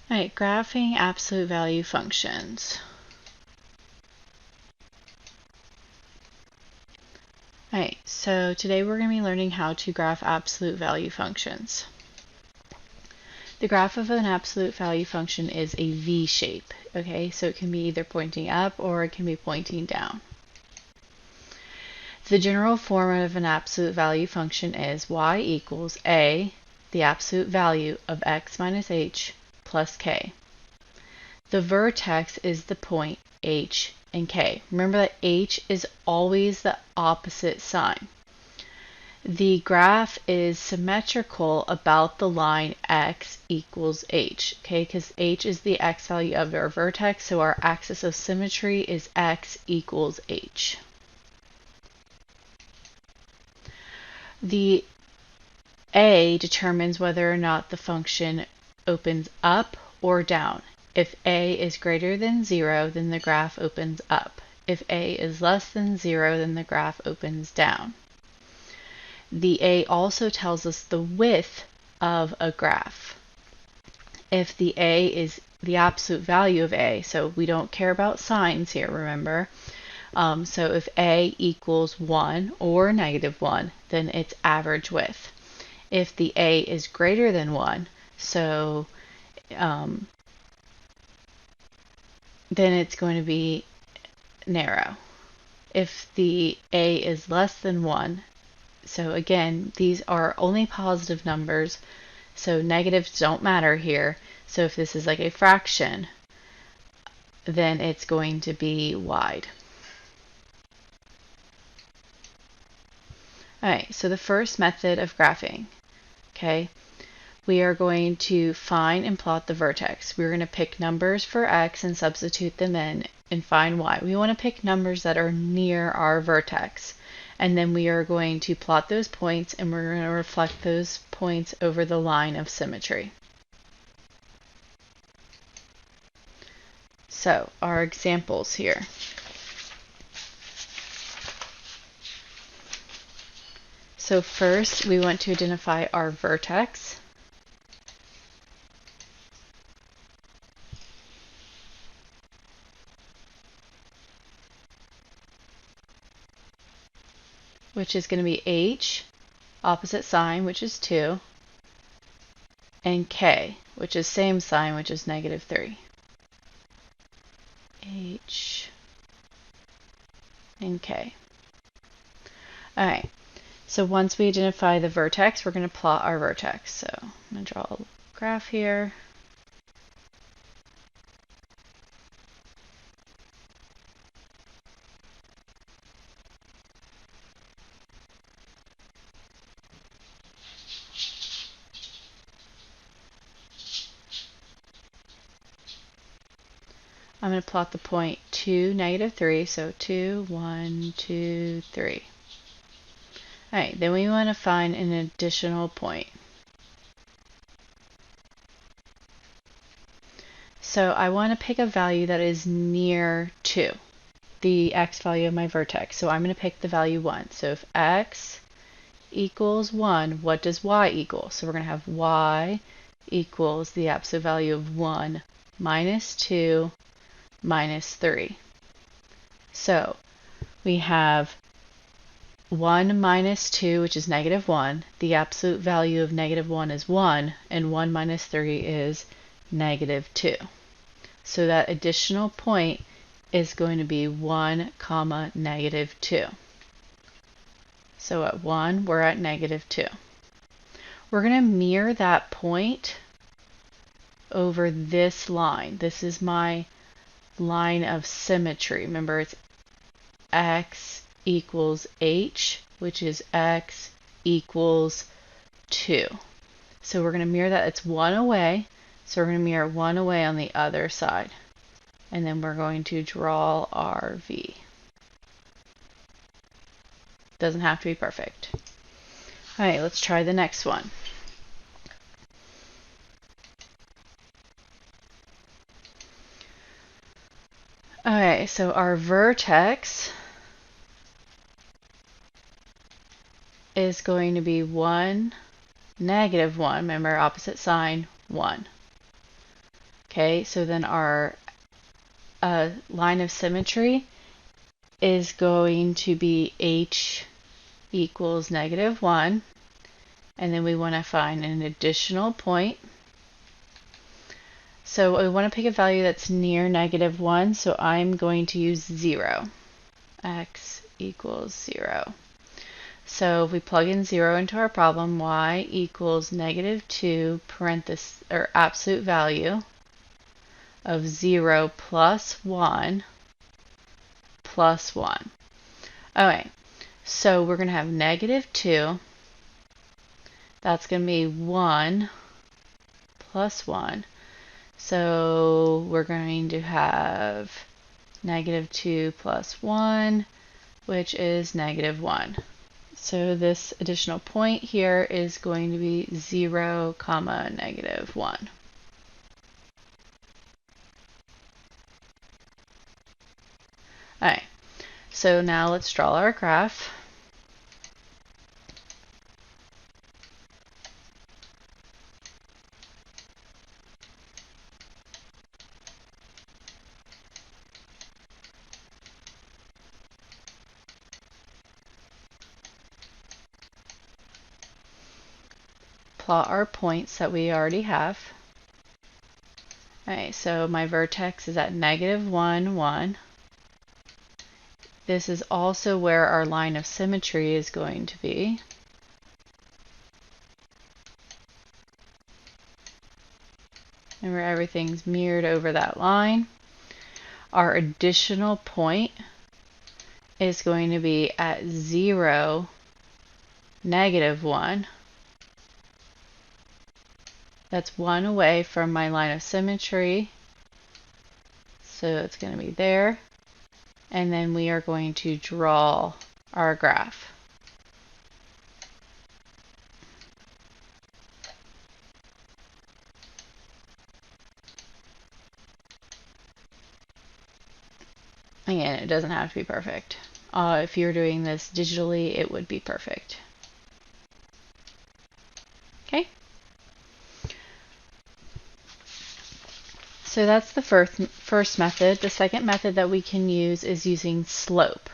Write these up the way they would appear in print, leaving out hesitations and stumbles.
All right, graphing absolute value functions. All right, so today we're going to be learning how to graph absolute value functions. The graph of an absolute value function is a V shape, okay? So it can be either pointing up or it can be pointing down. The general form of an absolute value function is y equals a, the absolute value of x minus h plus k. The vertex is the point h and k. Remember that h is always the opposite sign. The graph is symmetrical about the line x equals h, okay, because h is the x value of our vertex, so our axis of symmetry is x equals h. The a determines whether or not the function opens up or down. If a is greater than 0, then the graph opens up. If a is less than 0, then the graph opens down. The a also tells us the width of a graph. If the a is the absolute value of a, so we don't care about signs here, remember? So if a equals 1 or -1, then it's average width. If the a is greater than 1, so then it's going to be narrow. If the a is less than 1, so again, these are only positive numbers, so negatives don't matter here. So if this is like a fraction, then it's going to be wide. Alright, so the first method of graphing, okay, we are going to find and plot the vertex. We're going to pick numbers for x and substitute them in and find y. We want to pick numbers that are near our vertex. And then we are going to plot those points and we're going to reflect those points over the line of symmetry. So, our examples here. So first, we want to identify our vertex. Which is going to be h, opposite sign, which is 2, and k, which is same sign, which is -3. H and k. Alright, so once we identify the vertex, we're going to plot our vertex. So I'm going to draw a graph here. I'm going to plot the point 2, -3, so 2, 1, 2, 3. Alright, then we want to find an additional point. So I want to pick a value that is near 2, the x value of my vertex. So I'm going to pick the value 1. So if x equals 1, what does y equal? So we're going to have y equals the absolute value of 1 minus 2 minus 3. So we have 1 minus 2, which is -1. The absolute value of -1 is 1, and 1 minus 3 is -2. So that additional point is going to be 1, -2. So at 1, we're at -2. We're going to mirror that point over this line. This is my line of symmetry. Remember, it's x equals h, which is x equals 2. So we're going to mirror that. It's 1 away. So we're going to mirror 1 away on the other side. And then we're going to draw our V. Doesn't have to be perfect. Alright, let's try the next one. Alright, so our vertex is going to be 1, -1. Remember, opposite sign, 1. Okay, so then our line of symmetry is going to be h equals -1, and then we want to find an additional point. So we want to pick a value that's near -1, so I'm going to use 0. X equals 0. So if we plug in 0 into our problem, y equals -2 parenthesis or absolute value of 0 plus 1 plus 1. Okay, so we're going to have -2. That's going to be 1 plus 1. So we're going to have -2 plus 1, which is -1. So this additional point here is going to be 0, -1. Alright, so now let's draw our graph. Plot our points that we already have. Alright, so my vertex is at -1, 1. This is also where our line of symmetry is going to be. Remember, everything's mirrored over that line. Our additional point is going to be at 0, -1. That's 1 away from my line of symmetry. So it's going to be there. And then we are going to draw our graph. Again, it doesn't have to be perfect. If you're doing this digitally, it would be perfect. Okay. So that's the first method. The second method that we can use is using slope.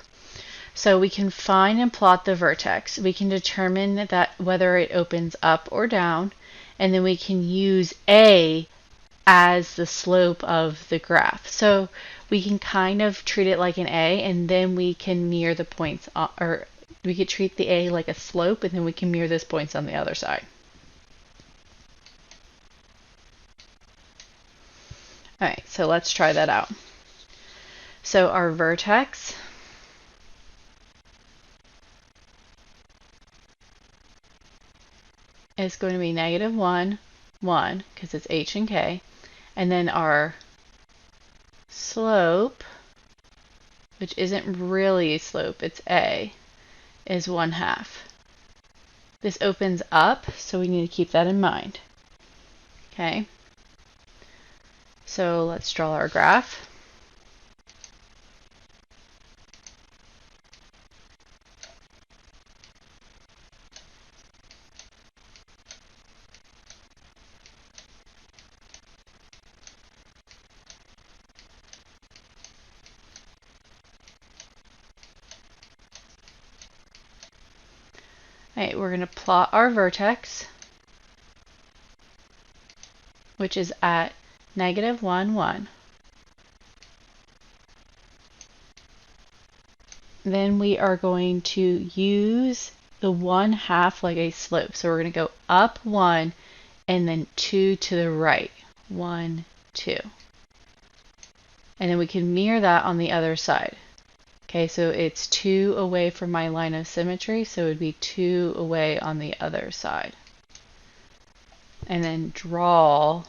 So we can find and plot the vertex. We can determine that whether it opens up or down, and then we can use A as the slope of the graph. So we can kind of treat it like an A, and then we can mirror the points, or we could treat the A like a slope, and then we can mirror those points on the other side. Alright, so let's try that out. So our vertex is going to be -1, 1, because it's h and k. And then our slope, which isn't really a slope, it's A, is 1/2. This opens up, so we need to keep that in mind. Okay. So let's draw our graph. Alright, we're going to plot our vertex, which is at -1, 1. Then we are going to use the 1/2 like a slope. So we're going to go up 1 and then 2 to the right. 1, 2. And then we can mirror that on the other side. Okay, so it's 2 away from my line of symmetry, so it would be 2 away on the other side. And then draw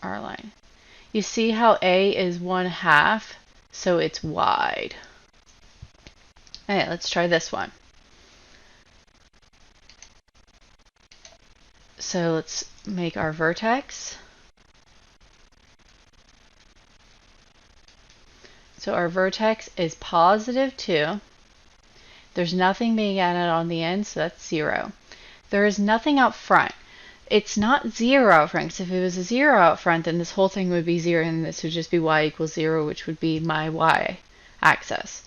our line. You see how A is 1/2, so it's wide. Alright, let's try this one. So let's make our vertex. So our vertex is +2. There's nothing being added on the end, so that's 0. There is nothing out front. it's not 0 out front, because if it was a 0 out front, then this whole thing would be 0, and this would just be y equals 0, which would be my y-axis.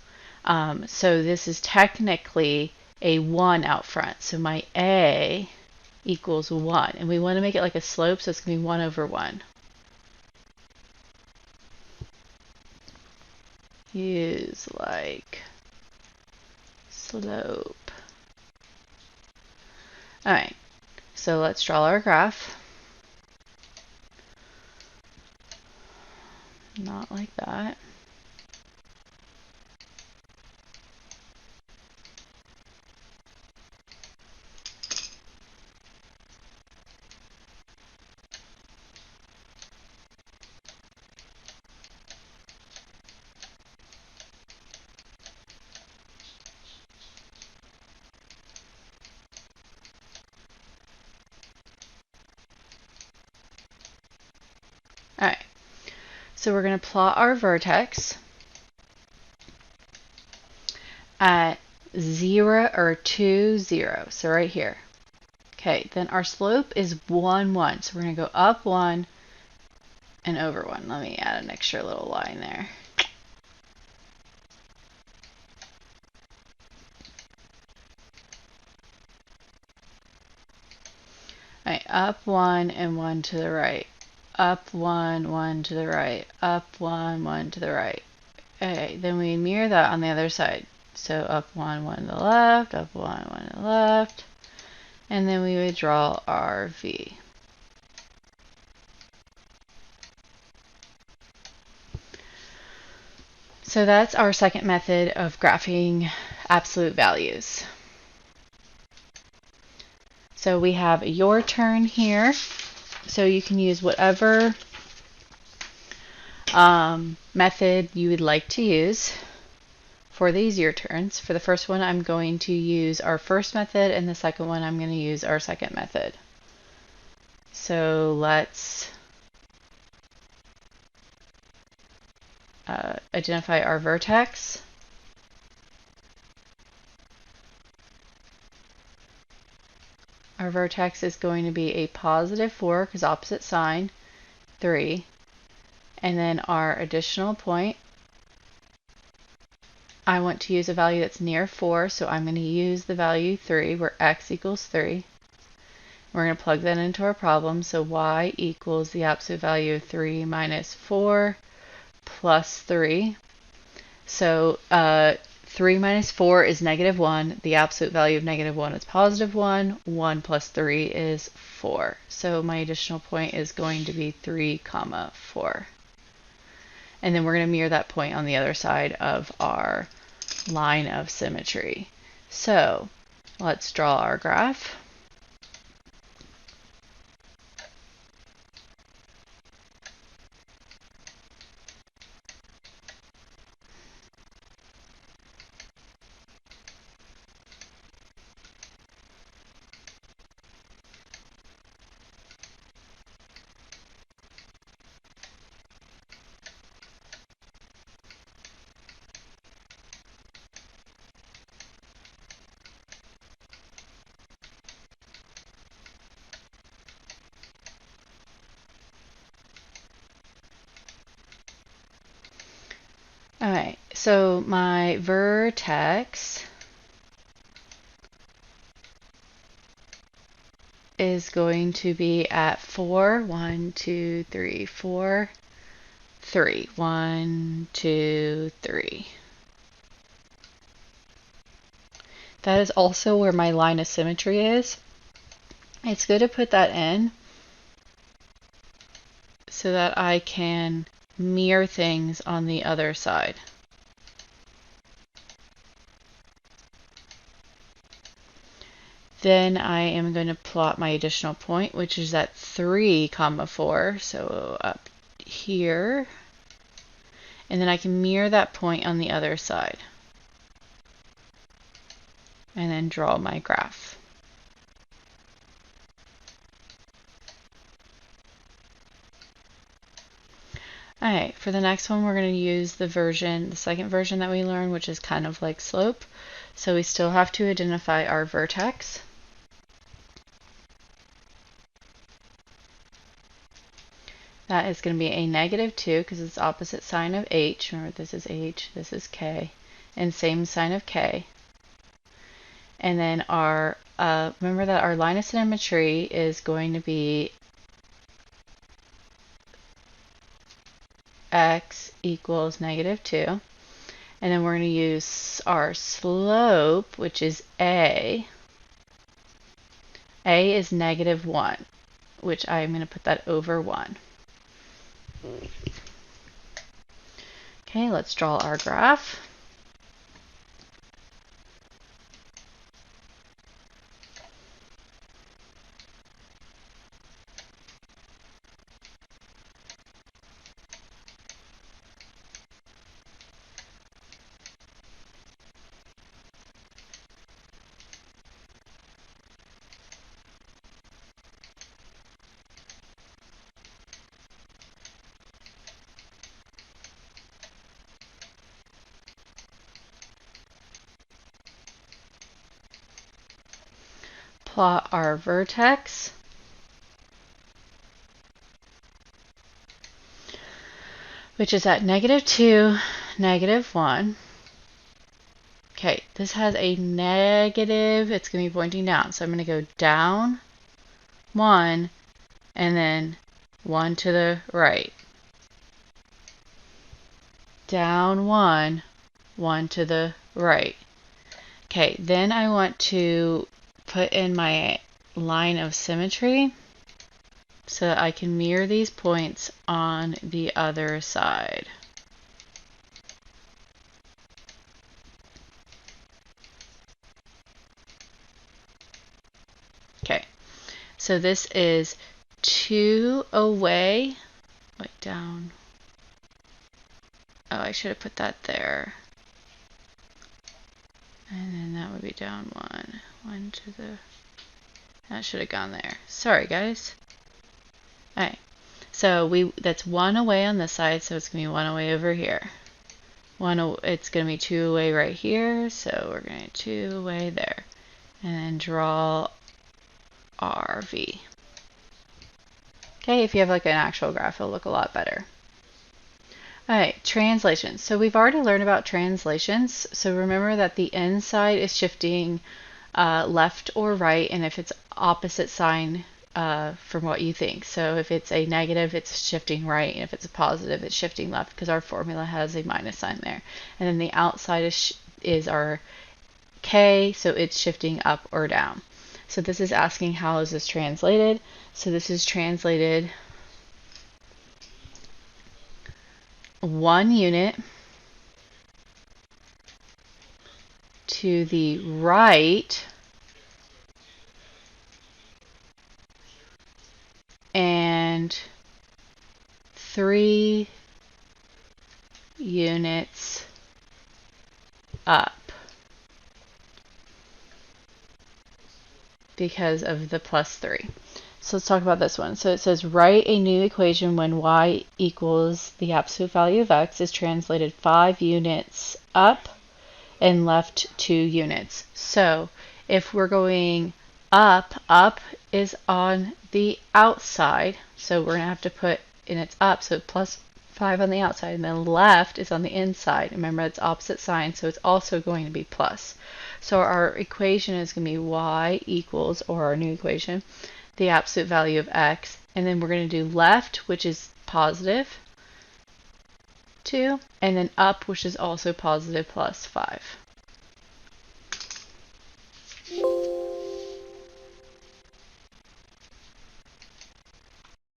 So this is technically a 1 out front. So my a equals 1. And we want to make it like a slope, so it's going to be 1 over 1. Use like slope. Alright, so let's draw our graph. Not like that. Alright, so we're going to plot our vertex at 0 or 2, 0. So right here. Okay, then our slope is 1, 1. So we're going to go up 1 and over 1. Let me add an extra little line there. Alright, up 1 and 1 to the right. Up 1, 1 to the right. Up 1, 1 to the right. Okay, then we mirror that on the other side. So up 1, 1 to the left, up 1, 1 to the left. And then we would draw our V. So that's our second method of graphing absolute values. So we have your turn here. So you can use whatever method you would like to use for these your turns. For the first one, I'm going to use our first method, and the second one, I'm going to use our second method. So let's identify our vertex. Our vertex is going to be a positive 4, because opposite sign, 3. And then our additional point, I want to use a value that's near 4, so I'm going to use the value 3, where x equals 3. We're going to plug that into our problem, so y equals the absolute value of 3 minus 4 plus 3. So 3 minus 4 is negative 1. The absolute value of negative 1 is positive 1. 1 plus 3 is 4. So my additional point is going to be 3, 4. And then we're going to mirror that point on the other side of our line of symmetry. So let's draw our graph. Alright, so my vertex is going to be at 4, 1, 2, 3, 4, 3, 1, 2, 3. That is also where my line of symmetry is. It's good to put that in so that I can mirror things on the other side. Then I am going to plot my additional point, which is at 3, 4, so up here. And then I can mirror that point on the other side. And then draw my graph. Alright, for the next one we're going to use the second version that we learned, which is kind of like slope. So we still have to identify our vertex. That is going to be a -2 because it's opposite sign of h. Remember, this is h, this is k, and same sign of k. And then our, remember that our line of symmetry is going to be x equals -2. And then we're going to use our slope, which is a. A is -1, which I'm going to put that over 1. Okay, let's draw our graph. Plot our vertex. Which is at -2, -1. Okay, this has a negative, it's going to be pointing down. So I'm going to go down 1 and then 1 to the right. Down 1, 1 to the right. Okay, then I want to put in my line of symmetry so that I can mirror these points on the other side. Okay, so this is 2 away, wait, down, oh, I should have put that there. And then that would be down 1, 1 to the, that should have gone there. Sorry, guys. Alright, so that's 1 away on this side, so it's going to be 1 away over here. It's going to be 2 away right here, so we're going to 2 away there. And then draw our V. Okay, if you have like an actual graph, it'll look a lot better. Alright, translations. So we've already learned about translations. So remember that the inside is shifting left or right, and if it's opposite sign from what you think. So if it's a negative, it's shifting right, and if it's a positive, it's shifting left, because our formula has a minus sign there. And then the outside is our K, so it's shifting up or down. So this is asking how is this translated. So this is translated 1 unit to the right and 3 units up because of the +3. So let's talk about this one. So it says write a new equation when y equals the absolute value of x is translated 5 units up and left 2 units. So if we're going up is on the outside, so we're going to have to put in its up, so +5 on the outside, and then left is on the inside. Remember, it's opposite sign, so it's also going to be plus. So our equation is going to be y equals, or our new equation, the absolute value of x, and then we're going to do left, which is +2, and then up, which is also positive +5.